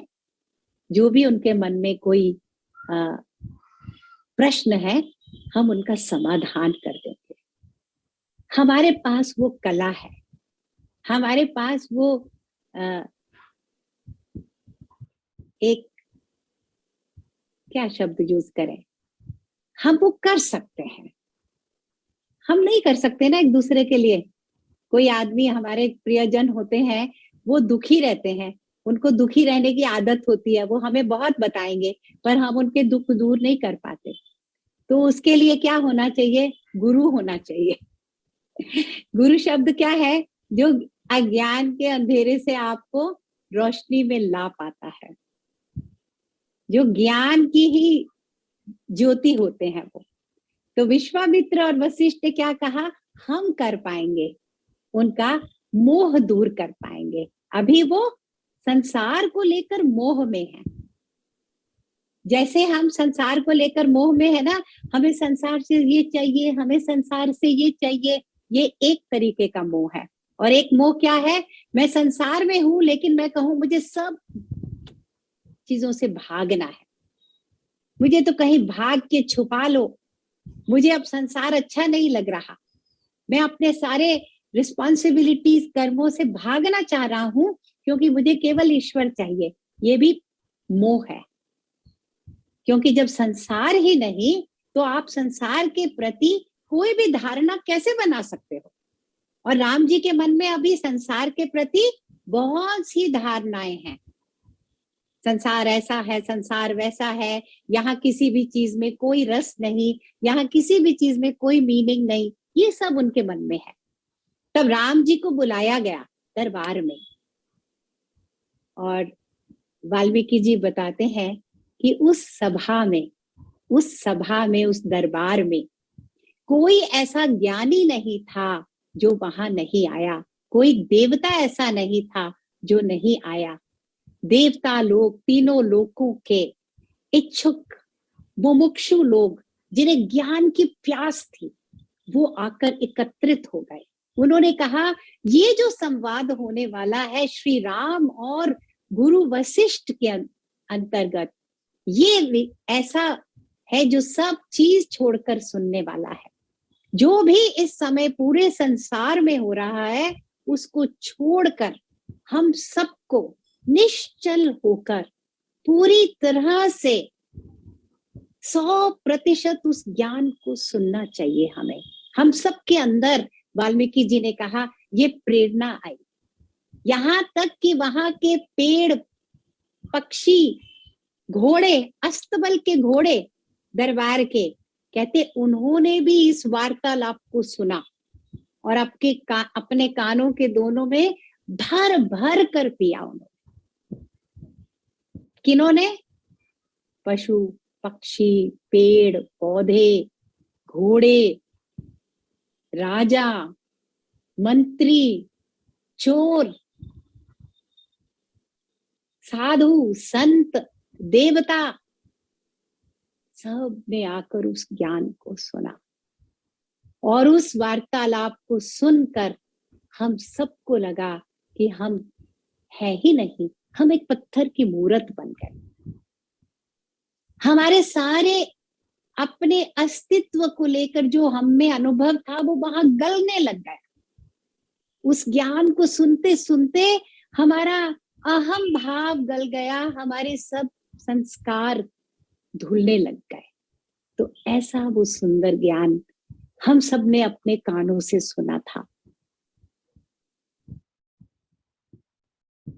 जो भी उनके मन में कोई प्रश्न है, हम उनका समाधान कर देंगे। हमारे पास वो कला है, हमारे पास वो एक क्या शब्द यूज करें, हम वो कर सकते हैं। हम नहीं कर सकते ना एक दूसरे के लिए। कोई आदमी, हमारे प्रियजन होते हैं, वो दुखी रहते हैं, उनको दुखी रहने की आदत होती है, वो हमें बहुत बताएंगे, पर हम उनके दुख दूर नहीं कर पाते। तो उसके लिए क्या होना चाहिए? गुरु होना चाहिए। गुरु शब्द क्या है? जो अज्ञान के अंधेरे से आपको रोशनी में ला पाता है, जो ज्ञान की ही ज्योति होते हैं वो। तो विश्वामित्र और वशिष्ठ ने क्या कहा? हम कर पाएंगे, उनका मोह दूर कर पाएंगे। अभी वो संसार को लेकर मोह में है। जैसे हम संसार को लेकर मोह में है ना, हमें संसार से ये चाहिए, हमें संसार से ये चाहिए, ये एक तरीके का मोह है। और एक मोह क्या है? मैं संसार में हूं लेकिन मैं कहूं मुझे सब चीजों से भागना है, मुझे तो कहीं भाग के छुपा लो, मुझे अब संसार अच्छा नहीं लग रहा, मैं अपने सारे रिस्पॉन्सिबिलिटीज, कर्मों से भागना चाह रहा हूं, क्योंकि मुझे केवल ईश्वर चाहिए। ये भी मोह है। क्योंकि जब संसार ही नहीं, तो आप संसार के प्रति कोई भी धारणा कैसे बना सकते हो? और राम जी के मन में अभी संसार के प्रति बहुत सी धारणाएं हैं। संसार ऐसा है, संसार वैसा है, यहाँ किसी भी चीज में कोई रस नहीं, यहाँ किसी भी चीज में कोई मीनिंग नहीं, ये सब उनके मन में है। तब राम जी को बुलाया गया दरबार में, और वाल्मीकि जी बताते हैं कि उस सभा में, उस दरबार में कोई ऐसा ज्ञानी नहीं था जो वहां नहीं आया, कोई देवता ऐसा नहीं था जो नहीं आया। देवता लोग, तीनों लोकों के इच्छुक मुमुक्षु लोग, जिन्हें ज्ञान की प्यास थी, वो आकर एकत्रित हो गए। उन्होंने कहा ये जो संवाद होने वाला है श्री राम और गुरु वशिष्ठ के अंतर्गत, ये ऐसा है जो सब चीज छोड़कर सुनने वाला है। जो भी इस समय पूरे संसार में हो रहा है, उसको छोड़कर हम सबको निश्चल होकर पूरी तरह से 100% उस ज्ञान को सुनना चाहिए हमें। हम सबके अंदर वाल्मीकि जी ने कहा ये प्रेरणा आई। यहाँ तक कि वहां के पेड़, पक्षी, घोड़े, अस्तबल के घोड़े दरबार के, कहते उन्होंने भी इस वार्तालाप को सुना और अपने कानों के दोनों में भर भर कर पिया उन्होंने। किन्होंने? पशु, पक्षी, पेड़, पौधे, घोड़े, राजा, मंत्री, चोर, साधु, संत, देवता, सब ने आकर उस ज्ञान को सुना। और उस वार्तालाप को सुनकर हम सबको लगा कि हम है ही नहीं, हम एक पत्थर की मूर्त बन गए। हमारे सारे अपने अस्तित्व को लेकर जो हम में अनुभव था वो वहां गलने लग गया। उस ज्ञान को सुनते सुनते हमारा अहम भाव गल गया, हमारे सब संस्कार धुलने लग गए। तो ऐसा वो सुंदर ज्ञान हम सब ने अपने कानों से सुना था।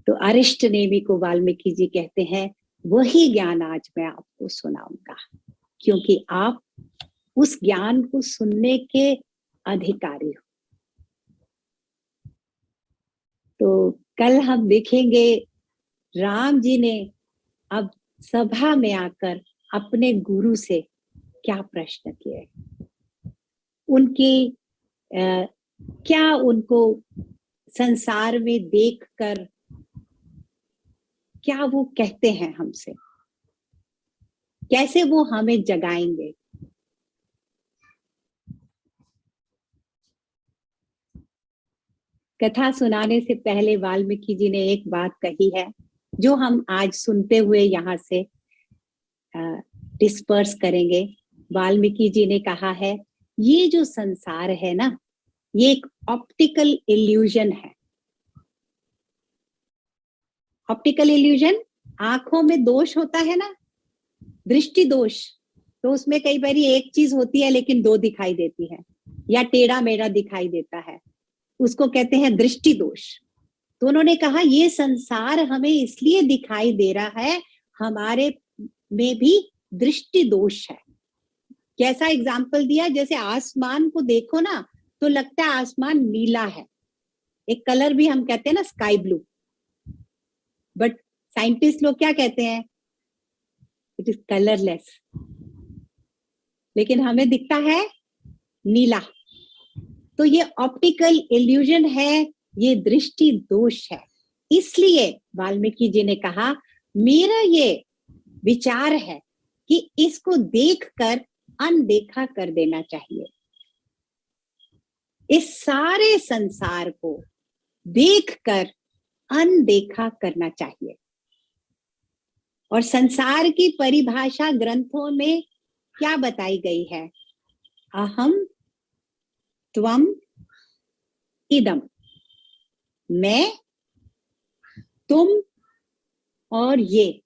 तो अरिष्ट नेमि को वाल्मीकि जी कहते हैं वही ज्ञान आज मैं आपको सुनाऊंगा, क्योंकि आप उस ज्ञान को सुनने के अधिकारी हो। तो कल हम देखेंगे राम जी ने अब सभा में आकर अपने गुरु से क्या प्रश्न किए, उनकी क्या उनको संसार में देखकर क्या वो कहते हैं हमसे, कैसे वो हमें जगाएंगे। कथा सुनाने से पहले वाल्मीकि जी ने एक बात कही है जो हम आज सुनते हुए यहाँ से डिस्पर्स करेंगे। वाल्मीकि जी ने कहा है ये जो संसार है ना, ये एक ऑप्टिकल इल्यूजन है। ऑप्टिकल इल्यूजन, आंखों में दोष होता है ना, दृष्टि दोष। तो उसमें कई बार एक चीज होती है लेकिन दो दिखाई देती है, या टेढ़ा मेढ़ा दिखाई देता है, उसको कहते हैं दृष्टि दोष। तो उन्होंने कहा ये संसार हमें इसलिए दिखाई दे रहा है, हमारे में भी दृष्टि दोष है। कैसा एग्जाम्पल दिया, जैसे आसमान को देखो ना तो लगता है आसमान नीला है, एक कलर भी हम कहते हैं ना स्काई ब्लू, बट साइंटिस्ट लोग क्या कहते हैं, इट इज कलरलेस, लेकिन हमें दिखता है नीला। तो ये ऑप्टिकल इल्यूजन है, ये दृष्टि दोष है। इसलिए वाल्मीकि जी ने कहा मेरा ये विचार है कि इसको देखकर अनदेखा कर देना चाहिए। इस सारे संसार को देखकर अनदेखा करना चाहिए। और संसार की परिभाषा ग्रंथों में क्या बताई गई है? अहम, त्वम, इदम, मैं, तुम और ये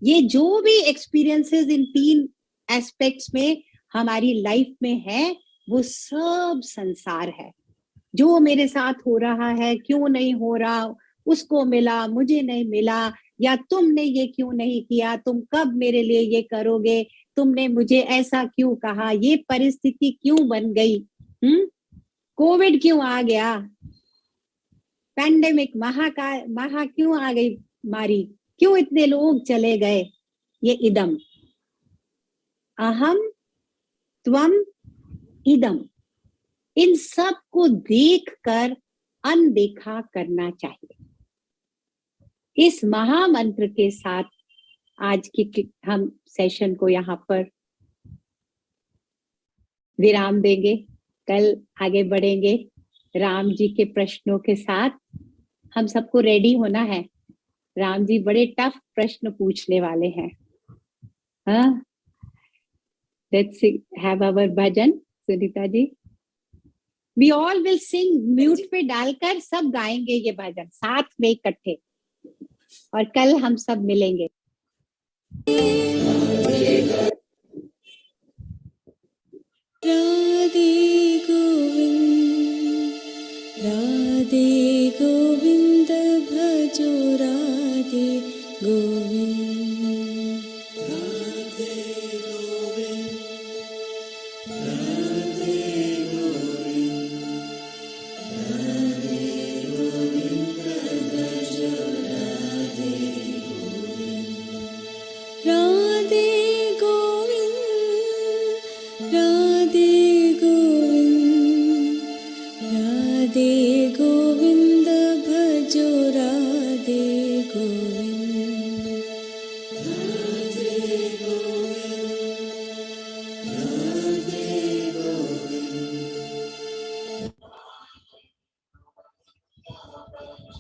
जो भी एक्सपीरियंसेस इन तीन एस्पेक्ट्स में हमारी लाइफ में है, वो सब संसार है। जो मेरे साथ हो रहा है, क्यों नहीं हो रहा, उसको मिला मुझे नहीं मिला, या तुमने ये क्यों नहीं किया, तुम कब मेरे लिए ये करोगे, तुमने मुझे ऐसा क्यों कहा, ये परिस्थिति क्यों बन गई, कोविड क्यों आ गया, पैंडेमिक महा क्यों आ गई मारी, क्यों इतने लोग चले गए, ये इदम। अहम, त्वम, इदम, इन सब को देखकर अनदेखा करना चाहिए। इस महामंत्र के साथ आज की हम सेशन को यहाँ पर विराम देंगे। कल आगे बढ़ेंगे राम जी के प्रश्नों के साथ। हम सबको रेडी होना है, राम जी बड़े टफ प्रश्न पूछने वाले हैं। हाँ, let's have our bhajan. Sunita ji, we all will sing, mute पे डालकर सब गाएंगे ये भजन साथ में इकट्ठे, और कल हम सब मिलेंगे। राधे गोविंद। दिगो